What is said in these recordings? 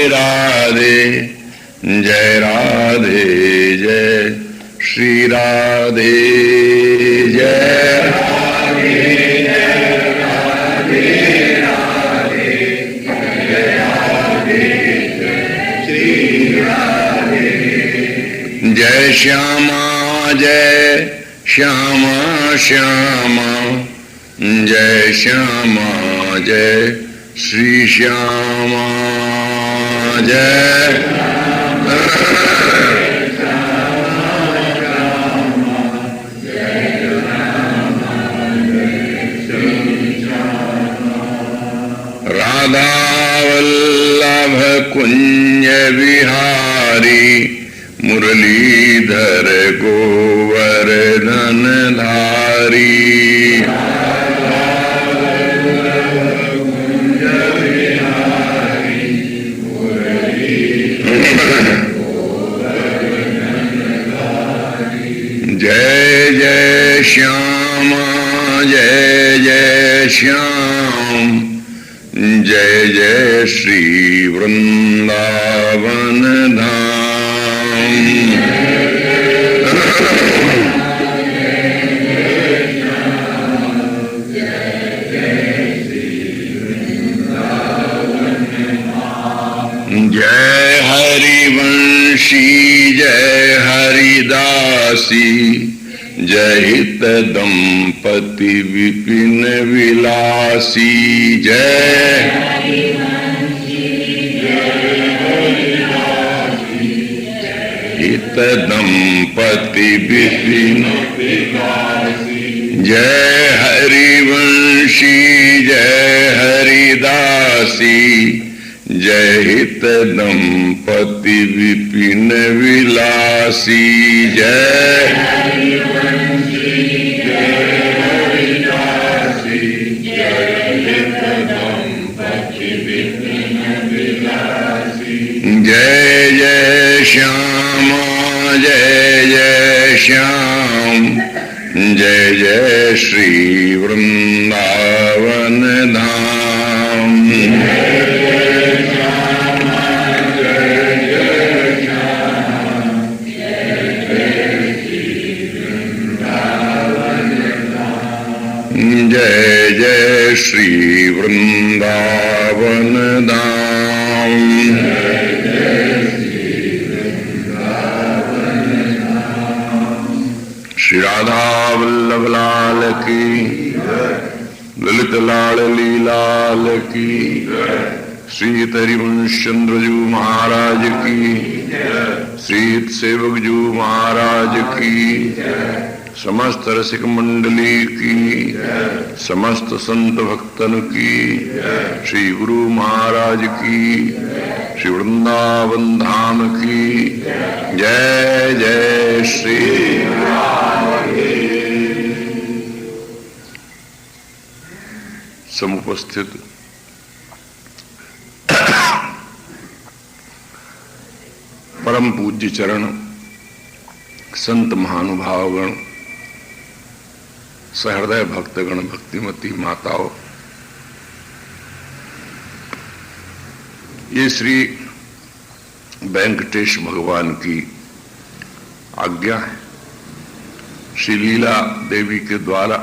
राधे जय राधे जय श्री राधे जय राधे जय राधे राधे जय राधे जय श्री राधे जय श्यामा श्यामा श्यामा जय श्यामा जय श्री श्यामा जय राधा वल्लभ कुंज विहारी मुरलीधर गोवर्धन धारी जय जय श्यामा जय जय श्याम जय जय श्री वृंदावन धाम जय हरिवंशी जय हरिदासी जय हित दंपति विपिन विलासी जय हित दंपति विपिन जय हरिवंशी जय हरिदासी जय हित दंपति विपिन विलासी जय हरिवंशी जय हरिदासी जय हित दंपति विपिन विलासी जय जय श्यामा जय जय श्याम जय जय श्री वृंदावन धाम जय जय श्री वृंदावन धाम श्री राधा वल्लभ लाल की ललित लाडली लाल की श्री हरिवंश चंद्रजू महाराज की श्री सेवक जू महाराज की समस्त रसिक मंडली की समस्त संत भक्तन की श्री गुरु महाराज की श्री वृंदावन धाम की जय जय श्री राधे। समुपस्थित परम पूज्य चरण संत महानुभावगण सहृदय भक्तगण भक्तिमती माताओं, ये श्री वेंकटेश भगवान की आज्ञा है। श्री लीला देवी के द्वारा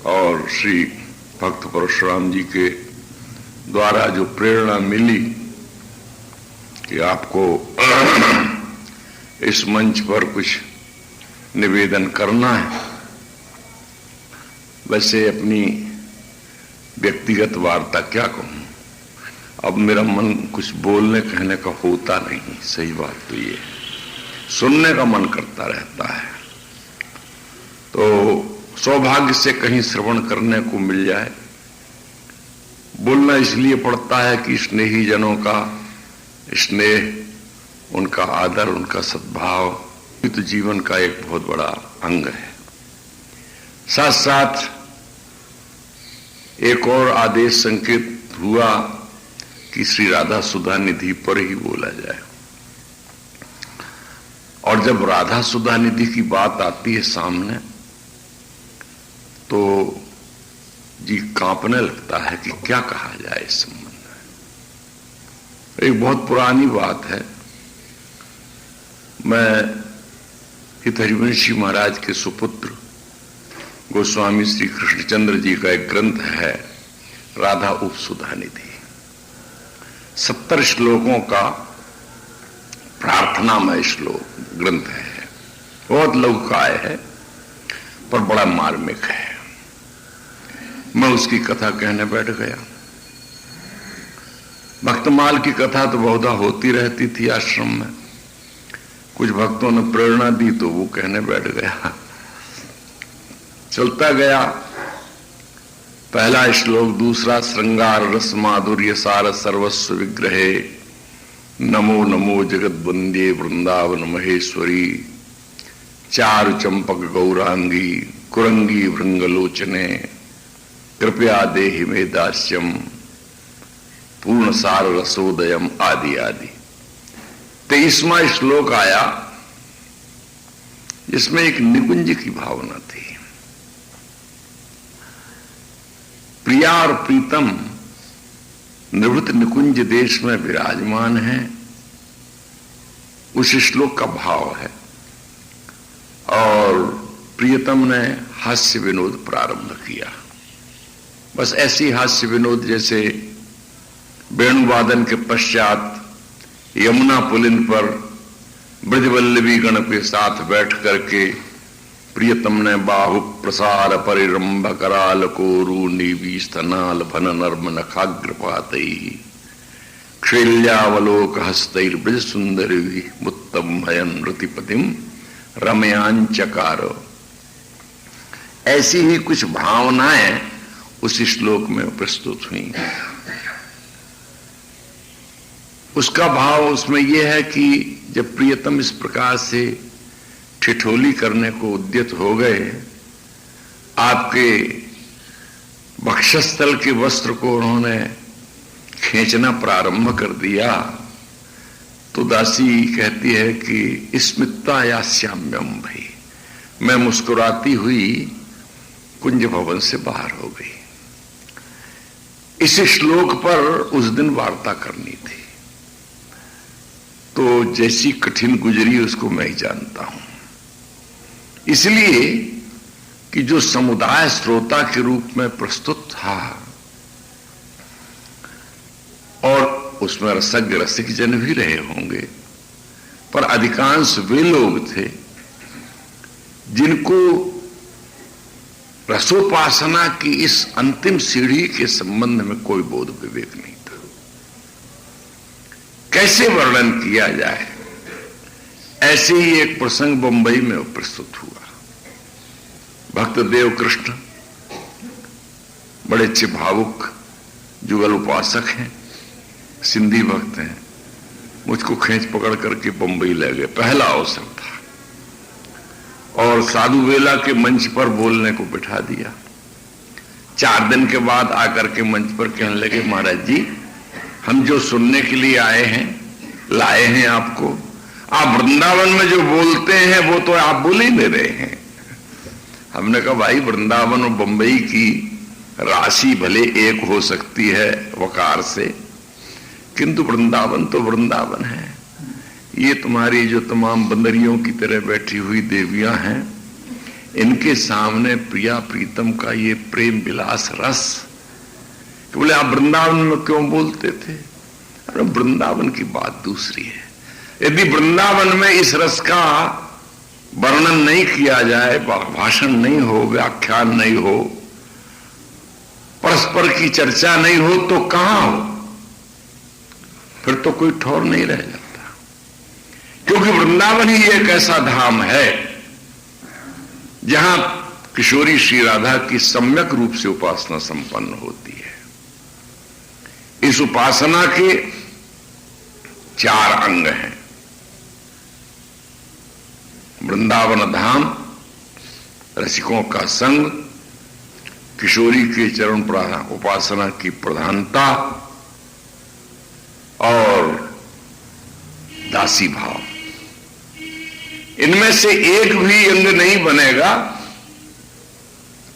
और श्री भक्त परशुराम जी के द्वारा जो प्रेरणा मिली कि आपको इस मंच पर कुछ निवेदन करना है। वैसे अपनी व्यक्तिगत वार्ता क्या कहूं, अब मेरा मन कुछ बोलने कहने का होता नहीं। सही बात तो ये सुनने का मन करता रहता है, तो सौभाग्य से कहीं श्रवण करने को मिल जाए। बोलना इसलिए पड़ता है कि स्नेही जनों का स्नेह, उनका आदर, उनका सद्भाव तो जीवन का एक बहुत बड़ा अंग है। साथ साथ एक और आदेश संकेत हुआ कि श्री राधा सुधा निधि पर ही बोला जाए। और जब राधा सुधा निधि की बात आती है सामने, तो जी कांपने लगता है कि क्या कहा जाए इस संबंध में। एक बहुत पुरानी बात है। मैं हित हरिवंशी महाराज के सुपुत्र गोस्वामी श्री कृष्णचंद्र जी का एक ग्रंथ है राधा उपसुधा निधि। 70 श्लोकों का प्रार्थनामय श्लोक ग्रंथ है। बहुत लघुकाय है पर बड़ा मार्मिक है। मैं उसकी कथा कहने बैठ गया। भक्तमाल की कथा तो बहुधा होती रहती थी आश्रम में। कुछ भक्तों ने प्रेरणा दी तो वो कहने बैठ गया। चलता गया। पहला श्लोक, दूसरा श्रृंगार रस माधुर्य सार सर्वस्व विग्रहे नमो नमो जगत वंदे वृंदावन महेश्वरी चारु चंपक गौरांगी कुरंगी भृंगलोचने कृपया देहि मे दास्यम पूर्ण सार रसोदयम आदि आदि। 23वां श्लोक आया जिसमें एक निकुंज की भावना थी। प्रिया और प्रीतम निवृत्त निकुंज देश में विराजमान है, उस श्लोक का भाव है। और प्रियतम ने हास्य विनोद प्रारंभ किया। बस ऐसी हास्य विनोद जैसे वेणुवादन के पश्चात यमुना पुलिन पर ब्रजवल्लभी गण के साथ बैठ करके प्रियतम ने बाहु प्रसार परिरंभ कराल कोरु नीवी स्तनाल भन नर्म नखाग्रपातई क्षेल्यावलोक हस्तैर ब्रज सुंदरी मुत्तम भयन रतिपतिम रमयांचकार। ऐसी ही कुछ भावनाएं उस श्लोक में प्रस्तुत हुई। उसका भाव उसमें यह है कि जब प्रियतम इस प्रकार से ठिठोली करने को उद्यत हो गए, आपके वक्षस्थल के वस्त्र को उन्होंने खींचना प्रारंभ कर दिया, तो दासी कहती है कि स्मिता या श्याम्यम भाई, मैं मुस्कुराती हुई कुंज भवन से बाहर हो गई। इस श्लोक पर उस दिन वार्ता करनी थी, तो जैसी कठिन गुजरी उसको मैं ही जानता हूं। इसलिए कि जो समुदाय श्रोता के रूप में प्रस्तुत था और उसमें रसज्ञ रसिक जन भी रहे होंगे, पर अधिकांश वे लोग थे जिनको रसोपासना की इस अंतिम सीढ़ी के संबंध में कोई बोध विवेक नहीं था। कैसे वर्णन किया जाए, ऐसे ही एक प्रसंग बंबई में प्रस्तुत हुआ। भक्त देव कृष्ण बड़े अच्छे भावुक जुगल उपासक हैं, सिंधी भक्त हैं। मुझको खींच पकड़ करके बंबई ले गए। पहला अवसर था और साधु वेला के मंच पर बोलने को बिठा दिया। 4 दिन के बाद आकर के मंच पर कहने लगे, महाराज जी हम जो सुनने के लिए आए हैं, लाए हैं आपको। आप वृंदावन में जो बोलते हैं वो तो आप बोल ही नहीं रहे हैं। हमने कहा भाई वृंदावन और बंबई की राशि भले एक हो सकती है वकार से, किंतु वृंदावन तो वृंदावन है। ये तुम्हारी जो तमाम बंदरियों की तरह बैठी हुई देवियां हैं, इनके सामने प्रिया प्रीतम का ये प्रेम विलास रस। तो बोले आप वृंदावन में क्यों बोलते थे? अरे वृंदावन की बात दूसरी है। यदि वृंदावन में इस रस का वर्णन नहीं किया जाए, भाषण नहीं हो, व्याख्यान नहीं हो, परस्पर की चर्चा नहीं हो, तो कहां हो? फिर तो कोई ठौर नहीं रह जाता। क्योंकि वृंदावन ही एक ऐसा धाम है जहां किशोरी श्री राधा की सम्यक रूप से उपासना संपन्न होती है। इस उपासना के 4 अंग हैं। वृंदावन धाम, रसिकों का संग, किशोरी के चरण उपासना की प्रधानता और दासी भाव। इनमें से एक भी अंग नहीं बनेगा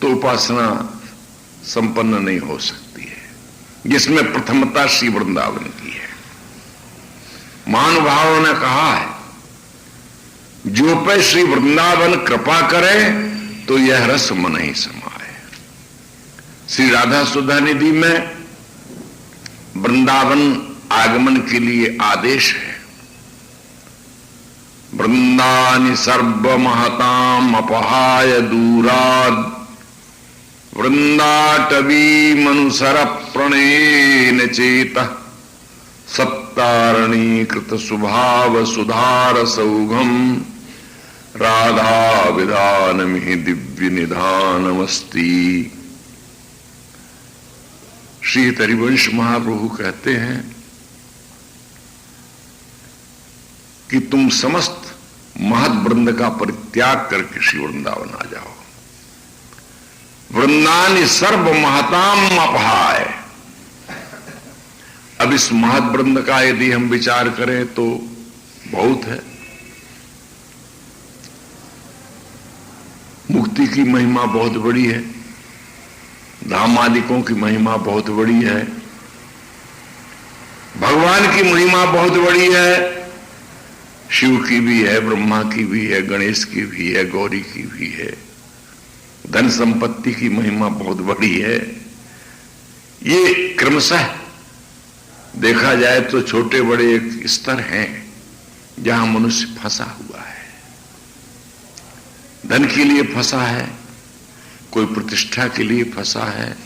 तो उपासना संपन्न नहीं हो सकती है, जिसमें प्रथमता श्री वृंदावन की है। महानुभावों ने कहा है, जो पे श्री वृंदावन कृपा करे तो यह रस मन ही समाए। श्री राधा सुधा निधि में वृंदावन आगमन के लिए आदेश है। वृंदानि सर्व महताम अपहाय दूराद वृंदाटवी मनुसर प्रणेन चेत सत्तारणी कृत सुभाव सुधार सौघम राधा विधानमि दिव्य निधानमस्ति। श्री हरिवंश महाप्रभु कहते हैं कि तुम समस्त महत वृंद का परित्याग करके श्री वृंदावन आ जाओ। वृंदानि सर्व महताम अपहाय। अब इस महत वृंद का यदि हम विचार करें तो बहुत है। मुक्ति की महिमा बहुत बड़ी है, धामादिकों की महिमा बहुत बड़ी है, भगवान की महिमा बहुत बड़ी है, शिव की भी है, ब्रह्मा की भी है, गणेश की भी है, गौरी की भी है। धन संपत्ति की महिमा बहुत बड़ी है। ये क्रमशः देखा जाए तो छोटे बड़े एक स्तर हैं जहां मनुष्य फंसा हुआ है। धन के लिए फंसा है, कोई प्रतिष्ठा के लिए फंसा है,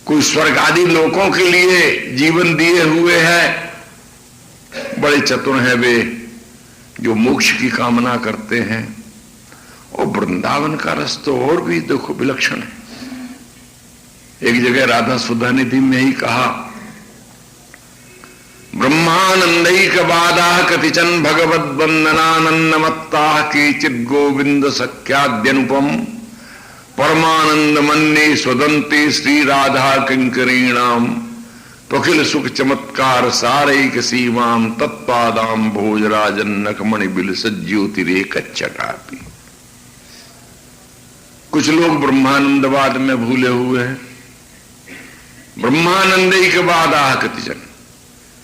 कोई स्वर्ग आदि लोकों के लिए जीवन दिए हुए है। बड़े चतुर हैं वे जो मोक्ष की कामना करते हैं। और वृंदावन का रस तो और भी देखो विलक्षण है। एक जगह राधा सुधा निधि में ही कहा, ब्रह्मानंदैक बाधा कतिचन भगवद वंदनानंदमत्ता केचिद गोविंद सख्याद्यनुपम परमानंद मन्ये स्वदंते श्री राधा किंकरीणाम त्वखिल सुख चमत्कार सारैक सीमाम तत्पादाम भोजराजन नखमणि बिल सज्योतिरेक चटापी। कुछ लोग ब्रह्मानंदवाद में भूले हुए हैं। ब्रह्मानंदैक बाधा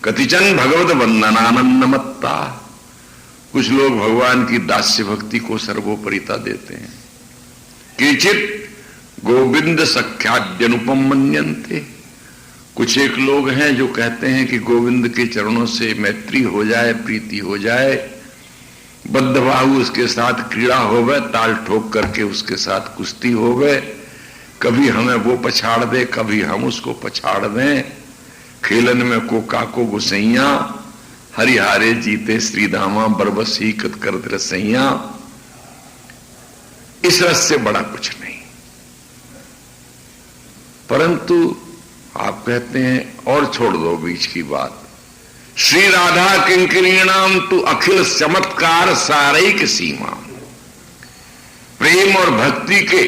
कतिचन भगवत वंदनानंदमत्ता। कुछ लोग भगवान की दास्य भक्ति को सर्वोपरिता देते हैं। केचित गोविंद सख्याद्यनुपम मन्यन्ते। कुछ एक लोग हैं जो कहते हैं कि गोविंद के चरणों से मैत्री हो जाए, प्रीति हो जाए, बद्धबाहु उसके साथ क्रीड़ा होवे, ताल ठोक करके उसके साथ कुश्ती होवे, कभी हमें वो पछाड़ दे, कभी हम उसको पछाड़ दें, खेलन में कोका को गुसैया, हरिहारे जीते श्रीधामा बरबसी कत कर रसैया। इस रस से बड़ा कुछ नहीं। परंतु आप कहते हैं और छोड़ दो बीच की बात। श्री राधा किंकरीणाम तु अखिल चमत्कार सारैक सीमा। प्रेम और भक्ति के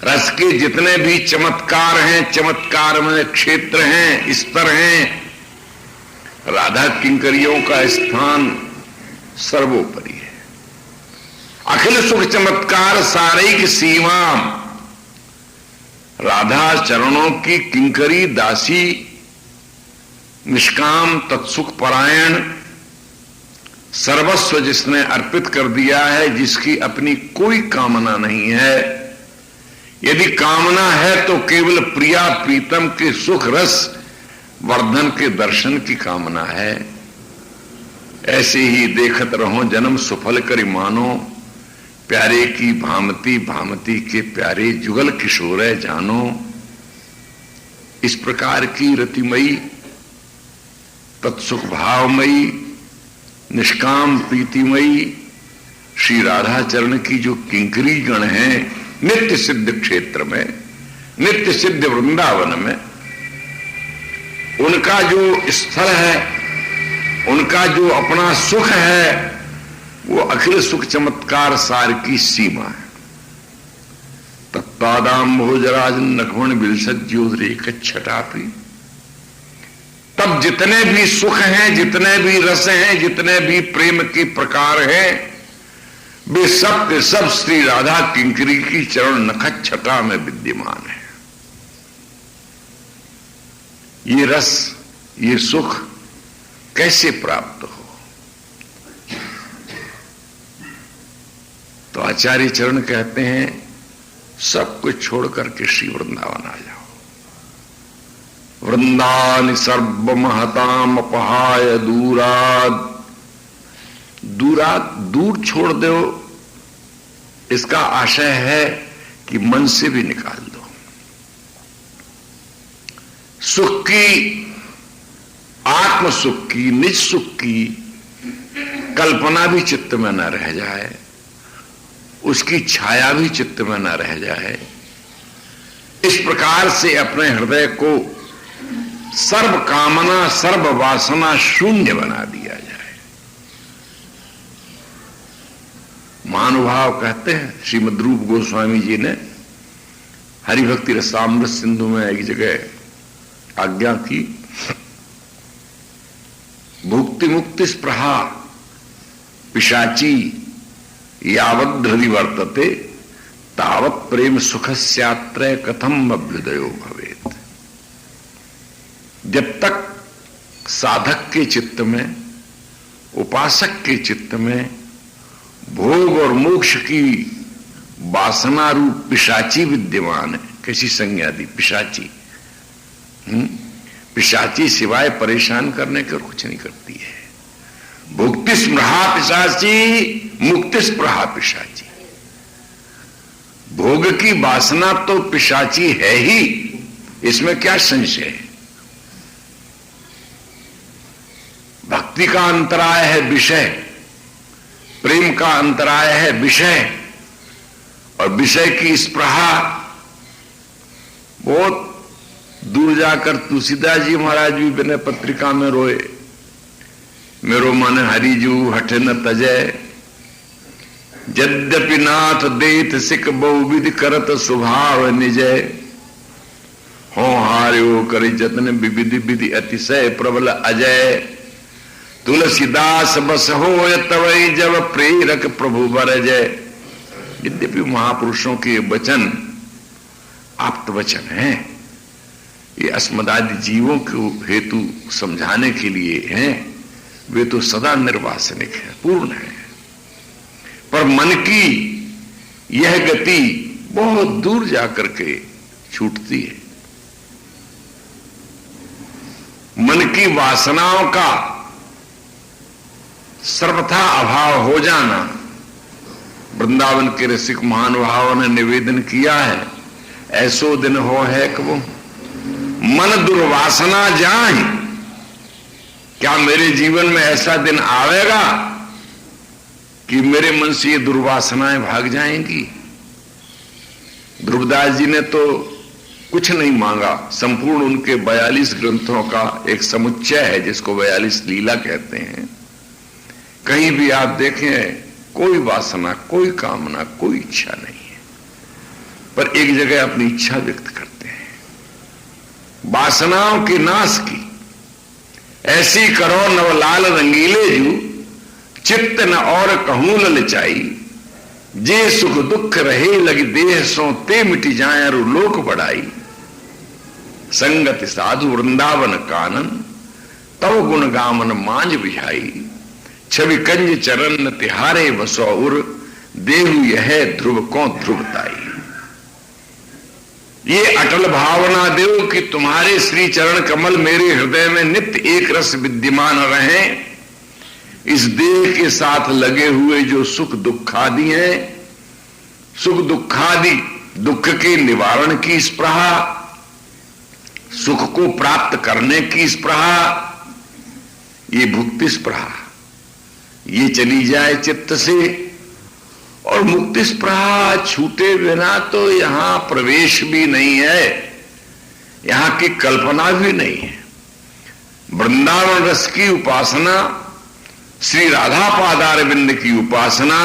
रस के जितने भी चमत्कार हैं, चमत्कार में क्षेत्र हैं, स्तर हैं, राधा किंकरियों का स्थान सर्वोपरि है। अखिल सुख चमत्कार सारैक सीमा। राधा चरणों की किंकरी दासी, निष्काम तत्सुख परायण, सर्वस्व जिसने अर्पित कर दिया है, जिसकी अपनी कोई कामना नहीं है। यदि कामना है तो केवल प्रिया प्रीतम के सुख रस वर्धन के दर्शन की कामना है। ऐसे ही देखत रहो जन्म सुफल कर मानो, प्यारे की भामती भामती के प्यारे जुगल किशोर जानो। इस प्रकार की रतिमयी, तत्सुख भावमयी, निष्काम प्रीतिमयी श्री राधा चरण की जो किंकरी गण हैं, नित्य सिद्ध क्षेत्र में, नित्य सिद्ध वृंदावन में, उनका जो स्थल है, उनका जो अपना सुख है, वो अखिल सुख चमत्कार सार की सीमा है। तत्पादाम भोजराज नखमण बिलसत ज्योतिरेक छटापी। तब जितने भी सुख हैं, जितने भी रस हैं, जितने भी प्रेम के प्रकार हैं, वे सब के सब श्री राधा किंकरी की चरण नखत छटा में विद्यमान है। ये रस, ये सुख कैसे प्राप्त हो? तो आचार्य चरण कहते हैं सब कुछ छोड़ करके श्री वृंदावन आ जाओ। वृंदानि सर्व महताम अपहाय दूराद। दूर छोड़ दो, इसका आशय है कि मन से भी निकाल दो। सुख की, आत्म सुख की, निज सुख की कल्पना भी चित्त में न रह जाए, उसकी छाया भी चित्त में न रह जाए। इस प्रकार से अपने हृदय को सर्व कामना, सर्व वासना शून्य बना दिया जाए। महानुभाव कहते हैं, श्रीमद् रूप गोस्वामी जी ने हरिभक्ति रसामृत सिंधु में एक जगह आज्ञा की, भुक्ति मुक्ति स्पृहा पिशाची यावद् हृदि वर्तते तावत् प्रेम सुखस्यात्र कथम अभ्युदयो भवेत्। जब तक साधक के चित्त में, उपासक के चित्त में भोग और मोक्ष की वासना रूप पिशाची विद्यमान है। कैसी संज्ञा दी? पिशाची। पिशाची सिवाय परेशान करने के कुछ नहीं करती है। भुक्ति स्पृहा पिशाची, मुक्ति स्पृहा पिशाची। भोग की वासना तो पिशाची है ही, इसमें क्या संशय है। भक्ति का अंतराय है विषय, प्रेम का अंतराय है विषय, और विषय की स्पृहा। बहुत दूर जाकर तुलसीदास जी महाराज भी बिना पत्रिका में रोए, मेरो मन हरिजू हठ न तजय, यद्यपि नाथ देत सिक बहुविधि करत स्वभाव निजय, हो हार्यो करे जतन विविधि विधि अतिशय प्रबल अजय, तुलसीदास बस हो तवई जब प्रेरक प्रभु बर जय। यद्यपि महापुरुषों के वचन आप्त वचन हैं, ये अस्मदादि जीवों को हेतु समझाने के लिए हैं, वे तो सदा निर्वासनिक है, पूर्ण है। पर मन की यह गति बहुत दूर जाकर के छूटती है। मन की वासनाओं का सर्वथा अभाव हो जाना, वृंदावन के रसिक महानुभावों ने निवेदन किया है, ऐसो दिन हो है कि वो मन दुर्वासना जाए। क्या मेरे जीवन में ऐसा दिन आवेगा कि मेरे मन से ये दुर्वासनाएं भाग जाएंगी? ध्रुवदास जी ने तो कुछ नहीं मांगा, संपूर्ण उनके 42 ग्रंथों का एक समुच्चय है जिसको 42 लीला कहते हैं। कहीं भी आप देखें कोई वासना, कोई कामना, कोई इच्छा नहीं है, पर एक जगह अपनी इच्छा व्यक्त करते हैं। वासनाओं के नाश की ऐसी करो नवलाल रंगीले जू, चित्त न और कहूं ललचाई, जे सुख दुख रहे लगी देह सो ते मिटी जाए रु लोक बढ़ाई, संगति साधु वृंदावन कानन तव गुण गामन मांझ बिझाई, छवि कंज चरण तिहारे बसौर, देहु यह ध्रुव को ध्रुवताई। ये अटल भावना देव कि तुम्हारे श्री चरण कमल मेरे हृदय में नित्य एक रस विद्यमान रहे। इस देह के साथ लगे हुए जो सुख दुखादि हैं, सुख दुखादि दुख के निवारण की स्पृहा, सुख को प्राप्त करने की स्पृहा, ये भुक्ति स्पृहा, ये चली जाए चित्त से, और मुक्ति स्पृहा छूटे बिना तो यहां प्रवेश भी नहीं है, यहां की कल्पना भी नहीं है। वृंदावन रस की उपासना, श्री राधा पादारविंद की उपासना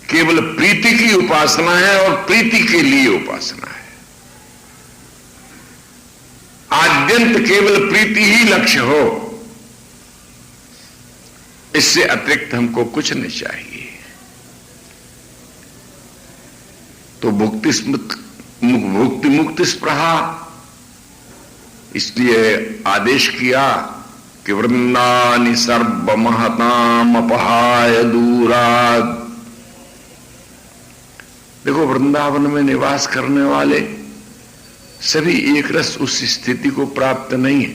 केवल प्रीति की उपासना है, और प्रीति के लिए उपासना है। आद्यंत केवल प्रीति ही लक्ष्य हो, इससे अतिरिक्त हमको कुछ नहीं चाहिए। तो भुक्ति मुक्ति स्पृहा, इसलिए आदेश किया कि वृंदानि सर्व महताम अपहाय दूराद। देखो, वृंदावन में निवास करने वाले सभी एक रस उस स्थिति को प्राप्त नहीं है।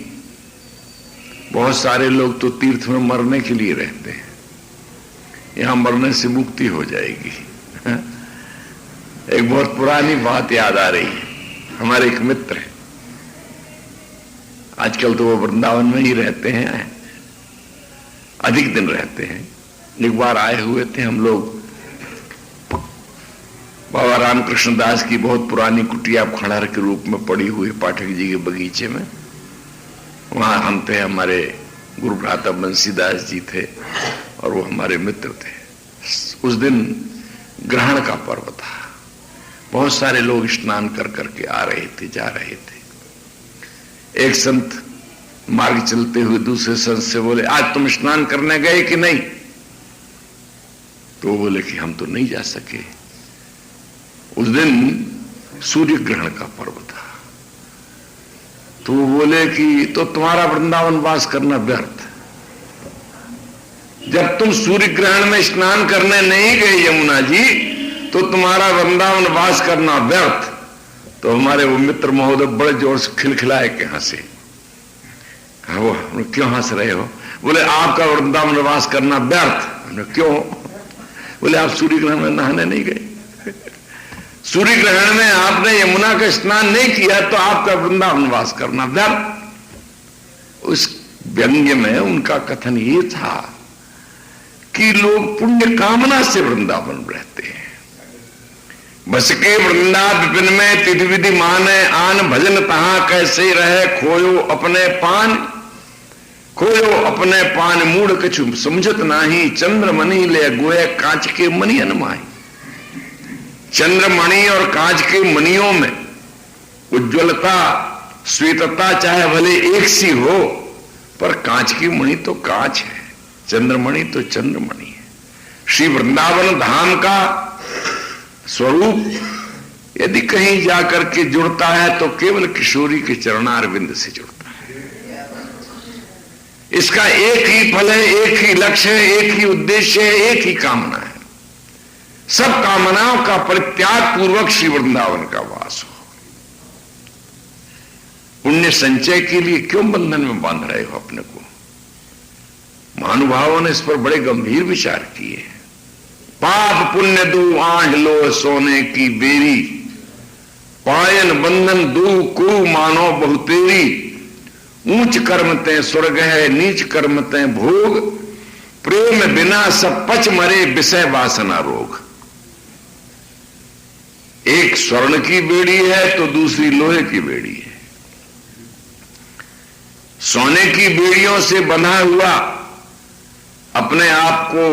बहुत सारे लोग तो तीर्थ में मरने के लिए रहते हैं, यहां मरने से मुक्ति हो जाएगी। एक बहुत पुरानी बात याद आ रही है। हमारे एक मित्र हैं, आजकल तो वो वृंदावन में ही रहते हैं, अधिक दिन रहते हैं। एक बार आए हुए थे हम लोग बाबा रामकृष्ण दास की बहुत पुरानी कुटिया खंडार के रूप में पड़ी हुई पाठक जी के बगीचे में। वहां हम थे, हमारे गुरु भ्राता बंसीदास जी थे और वो हमारे मित्र थे। उस दिन ग्रहण का पर्व था, बहुत सारे लोग स्नान कर करके आ रहे थे, जा रहे थे। एक संत मार्ग चलते हुए दूसरे संत से बोले, आज तुम स्नान करने गए कि नहीं? तो वो बोले कि हम तो नहीं जा सके, उस दिन सूर्य ग्रहण का पर्व था। तो वो बोले कि तो तुम्हारा वृंदावन वास करना व्यर्थ। जब तुम सूर्य ग्रहण में स्नान करने नहीं गए यमुना जी, तो तुम्हारा वृंदावन वास करना व्यर्थ। तो हमारे वो मित्र महोदय बड़े जोर से खिलखिलाए के हंसे। वो क्यों हंस रहे हो? बोले आपका वृंदावन वास करना व्यर्थ। क्यों? बोले आप सूर्य ग्रहण में नहाने नहीं गए, सूर्य ग्रहण में आपने यमुना का स्नान नहीं किया, तो आपका वृंदावन वास करना व्यर्थ। उस व्यंग्य में उनका कथन ये था कि लोग पुण्य कामना से वृंदावन रहते हैं। बस के वृंदा विपिन में तिथि विधि माने आन, भजन तहां कैसे रहे खोयो अपने पान। खोयो अपने पान मूढ़ कछु समझत नाही, चंद्रमणि ले गोए कांच के मणि अनमाई। चंद्रमणि और कांच के मणियों में उज्ज्वलता श्वेतता चाहे भले एक सी हो, पर कांच की मणि तो कांच है, चंद्रमणि तो चंद्रमणि है। श्री वृंदावन धाम का स्वरूप यदि कहीं जाकर के जुड़ता है तो केवल किशोरी के चरणारविंद से जुड़ता है। इसका एक ही फल है, एक ही लक्ष्य है, एक ही उद्देश्य है, एक ही कामना है। सब कामनाओं का परित्याग पूर्वक श्री वृंदावन का वास हो। पुण्य संचय के लिए क्यों बंधन में बांध रहे हो अपने को? महानुभावों ने इस पर बड़े गंभीर विचार किए। पाप पुण्य दू आह लो सोने की बेरी, पायन बंधन दू को मानो बहुतेरी। ऊंच कर्म ते स्वर्ग है, नीच कर्म ते भोग। प्रेम बिना सब पच मरे, विषय वासना रोग। एक स्वर्ण की बेड़ी है तो दूसरी लोहे की बेड़ी है। सोने की बेड़ियों से बंधा हुआ अपने आप को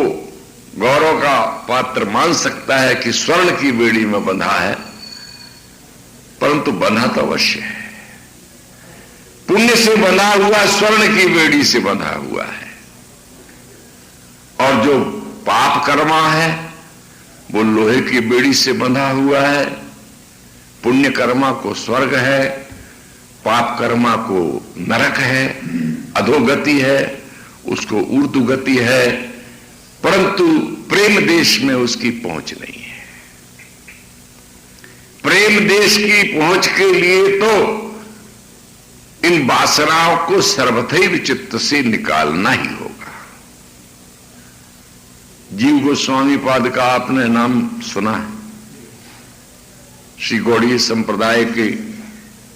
गौरव का पात्र मान सकता है कि स्वर्ण की बेड़ी में बंधा है, परंतु बंधा तो अवश्य है। पुण्य से बंधा हुआ स्वर्ण की बेड़ी से बंधा हुआ है, और जो पाप कर्मा है वो लोहे की बेड़ी से बंधा हुआ है। पुण्य कर्मा को स्वर्ग है, पाप कर्मा को नरक है, अधोगति है, उसको ऊर्ध्व गति है, परंतु प्रेम देश में उसकी पहुंच नहीं है। प्रेम देश की पहुंच के लिए तो इन वासनाओं को सर्वथैव चित्त से निकालना ही होगा। जीव गोस्वामी पाद का आपने नाम सुना है। श्री गौड़ीय संप्रदाय के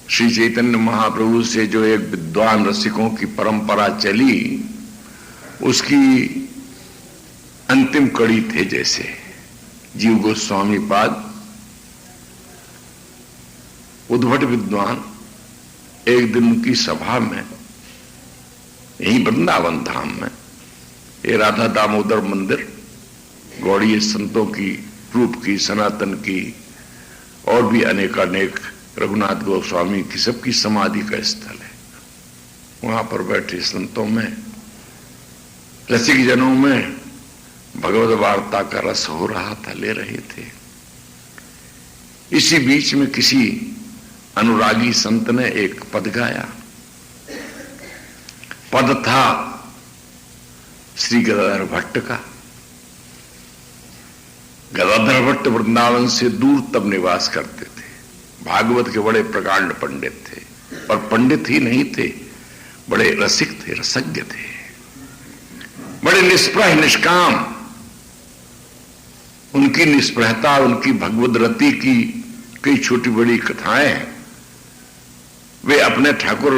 श्री चैतन्य महाप्रभु से जो एक विद्वान रसिकों की परंपरा चली, उसकी अंतिम कड़ी थे जैसे जीव गोस्वामी पाद। उद्भट विद्वान एक दिन उनकी सभा में, यही वृंदावन धाम में, ये राधा दामोदर मंदिर गौड़ीय संतों की, रूप की, सनातन की और भी अनेकानेक, रघुनाथ गोस्वामी की, सबकी समाधि का स्थल है। वहां पर बैठे संतों में, रसिक जनों में भगवद वार्ता का रस हो रहा था, ले रहे थे। इसी बीच में किसी अनुरागी संत ने एक पद गाया। पद था श्री गदाधर भट्ट का। गदाधर भट्ट वृंदावन से दूर तब निवास करते थे। भागवत के बड़े प्रकांड पंडित थे, और पंडित ही नहीं थे, बड़े रसिक थे, रसज्ञ थे, बड़े निष्प्रह निष्काम। उनकी निष्प्रहता, उनकी भगवद रति की कई छोटी बड़ी कथाएं हैं। वे अपने ठाकुर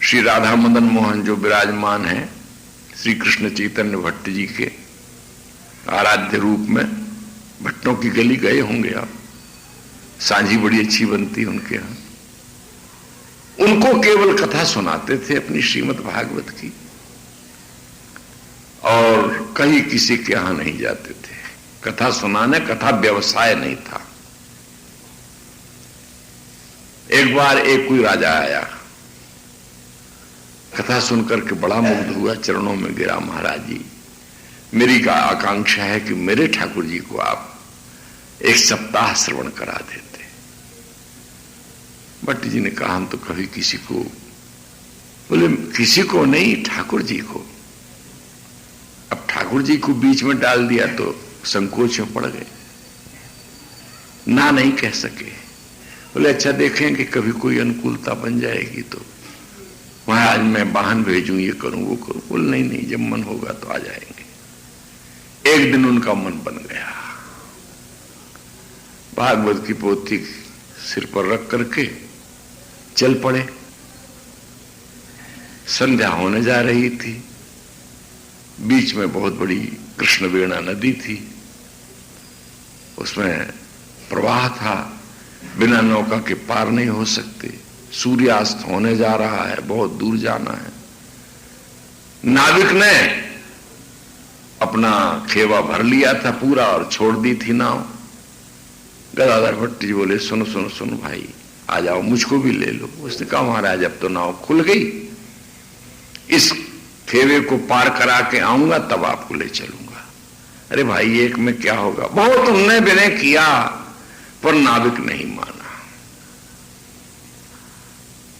श्री राधा मदन मोहन जो विराजमान हैं श्री कृष्ण चैतन्य भट्ट जी के आराध्य रूप में, भट्टों की गली गए होंगे आप, सांझी बड़ी अच्छी बनती उनके यहां। उनको केवल कथा सुनाते थे अपनी श्रीमद् भागवत की, और कहीं किसी के यहां नहीं जाते थे कथा सुनाने। कथा व्यवसाय नहीं था। एक बार एक कोई राजा आया, कथा सुनकर के बड़ा मुग्ध हुआ, चरणों में गिरा, महाराज जी मेरी का आकांक्षा है कि मेरे ठाकुर जी को आप एक सप्ताह श्रवण करा देते। भट्ट जी ने कहा हम तो कभी किसी को, बोले किसी को नहीं, ठाकुर जी को। अब ठाकुर जी को बीच में डाल दिया तो संकोच में पड़ गए, ना नहीं कह सके। बोले अच्छा देखेंगे कभी कोई अनुकूलता बन जाएगी तो महाराज मैं वाहन भेजूं, ये करूं वो करूं। बोले नहीं नहीं, जब मन होगा तो आ जाएंगे। एक दिन उनका मन बन गया, भागवत की पोथी सिर पर रख करके चल पड़े। संध्या होने जा रही थी, बीच में बहुत बड़ी कृष्णवेणा नदी थी, उसमें प्रवाह था, बिना नौका के पार नहीं हो सकते। सूर्यास्त होने जा रहा है, बहुत दूर जाना है। नाविक ने अपना खेवा भर लिया था पूरा और छोड़ दी थी नाव। गदाधर भट्ट जी बोले सुनो सुनो सुनो भाई, आ जाओ मुझको भी ले लो। उसने कहा महाराज अब तो नाव खुल गई, इस खेवे को पार करा के आऊंगा तब आपको ले चलूंगा। अरे भाई एक में क्या होगा, बहुत उन्होंने विनय किया पर नाविक नहीं माना।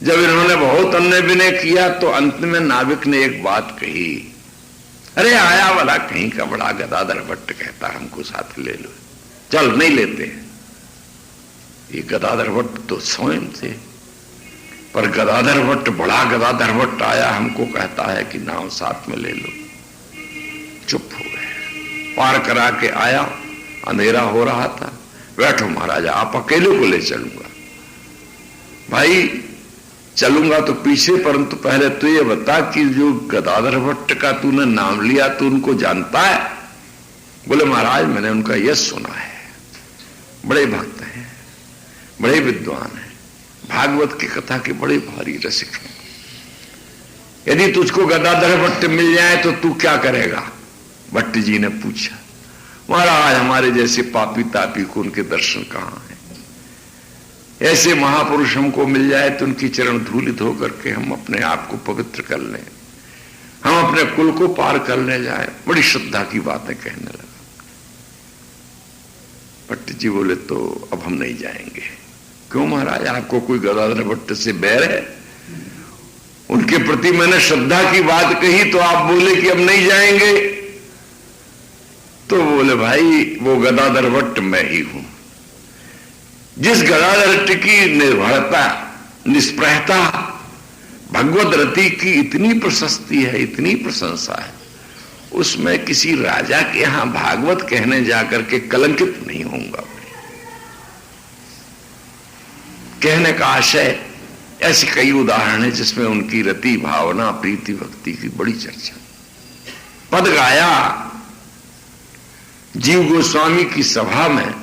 जब इन्होंने बहुत अन्य विनय किया तो अंत में नाविक ने एक बात कही, अरे आया वाला कहीं का बड़ा गदाधर भट्ट कहता हमको साथ ले लो। चल नहीं लेते। ये गदाधर भट्ट तो स्वयं थे, पर गदाधर भट्ट, बड़ा गदाधर भट्ट आया हमको कहता है कि नाव साथ में ले लो। चुप हो गए। पार करा के आया, अंधेरा हो रहा था। बैठो महाराजा, आप अकेले को ले चलूंगा। भाई चलूंगा तो पीछे, परंतु पहले तो ये बता कि जो गदाधर भट्ट का तूने नाम लिया तो उनको जानता है? बोले महाराज मैंने उनका यश सुना है, बड़े भक्त हैं, बड़े विद्वान हैं, भागवत की कथा के बड़े भारी रसिक हैं। यदि तुझको गदाधर भट्ट मिल जाए तो तू क्या करेगा? भट्ट जी ने पूछा। महाराज हमारे जैसे पापी तापी को उनके दर्शन कहां हैं? ऐसे महापुरुष हमको मिल जाए तो उनकी चरण धूलि धो करके हम अपने आप को पवित्र कर लें, हम अपने कुल को पार करने जाए। बड़ी श्रद्धा की बातें कहने लगा। भट्ट जी बोले तो अब हम नहीं जाएंगे। क्यों महाराज, आपको कोई गदाधर भट्ट से बैर है? उनके प्रति मैंने श्रद्धा की बात कही तो आप बोले कि अब नहीं जाएंगे। तो बोले भाई वो गदाधर भट्ट मैं ही हूं। जिस गदाधर भट्ट की निर्भरता, निष्प्रहता, भगवद रति की इतनी प्रशस्ति है, इतनी प्रशंसा है, उसमें किसी राजा के यहां भागवत कहने जाकर के कलंकित नहीं होऊंगा। कहने का आशय, ऐसे कई उदाहरण है जिसमें उनकी रति, भावना, प्रीति, भक्ति की बड़ी चर्चा। पद गाया जीव गोस्वामी की सभा में।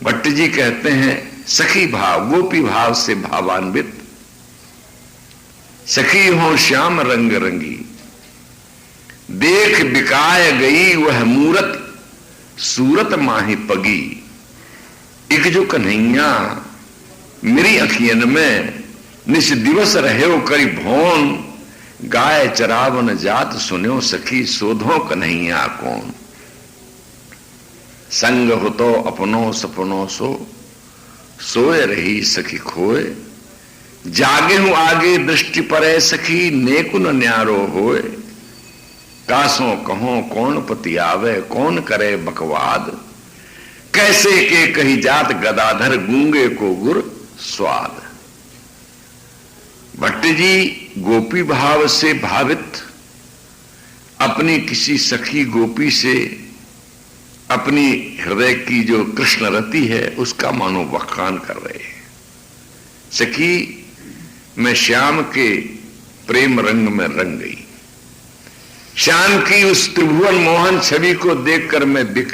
भट्ट जी कहते हैं सखी भाव, गोपी भाव से भावान्वित, सखी हो श्याम रंग रंगी, देख बिकाय गई वह मूरत, सूरत माही पगी। एक जो कन्हैया मेरी अखियन में निश दिवस रहे करी भौन, गाय चरावन जात सुन्यो सखी, सोधो कन्हैया कौन। संग हो तो अपनो सपनो सो, सोए रही सखी खोए, जागे हूं आगे दृष्टि परे सखी, नेकु न न्यारो होए। कासों कहो कौन पति आवे, कौन करे बकवाद। कैसे के कही जात गदाधर, गूंगे को गुर स्वाद। भट्ट जी गोपी भाव से भावित अपनी किसी सखी गोपी से अपनी हृदय की जो कृष्ण रति है उसका मानो बखान कर रहे हैं। सखी मैं श्याम के प्रेम रंग में रंग गई, श्याम की उस त्रिभुवन मोहन छवि को देखकर मैं बिक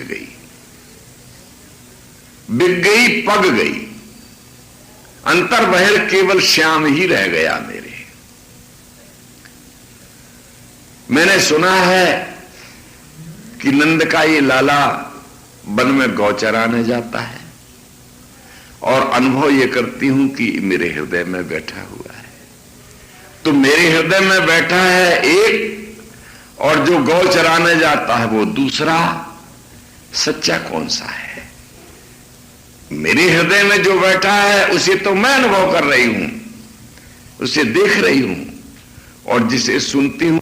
गई, पग गई। अंतर बहिर केवल श्याम ही रह गया मेरे। मैंने सुना है कि नंद का ये लाला वन में गौ चराने जाता है और अनुभव ये करती हूं कि मेरे हृदय में बैठा हुआ है। तो मेरे हृदय में बैठा है एक, और जो गौ चराने जाता है वो दूसरा। सच्चा कौन सा है? मेरे हृदय में जो बैठा है उसे तो मैं अनुभव कर रही हूं, उसे देख रही हूं, और जिसे सुनती हूं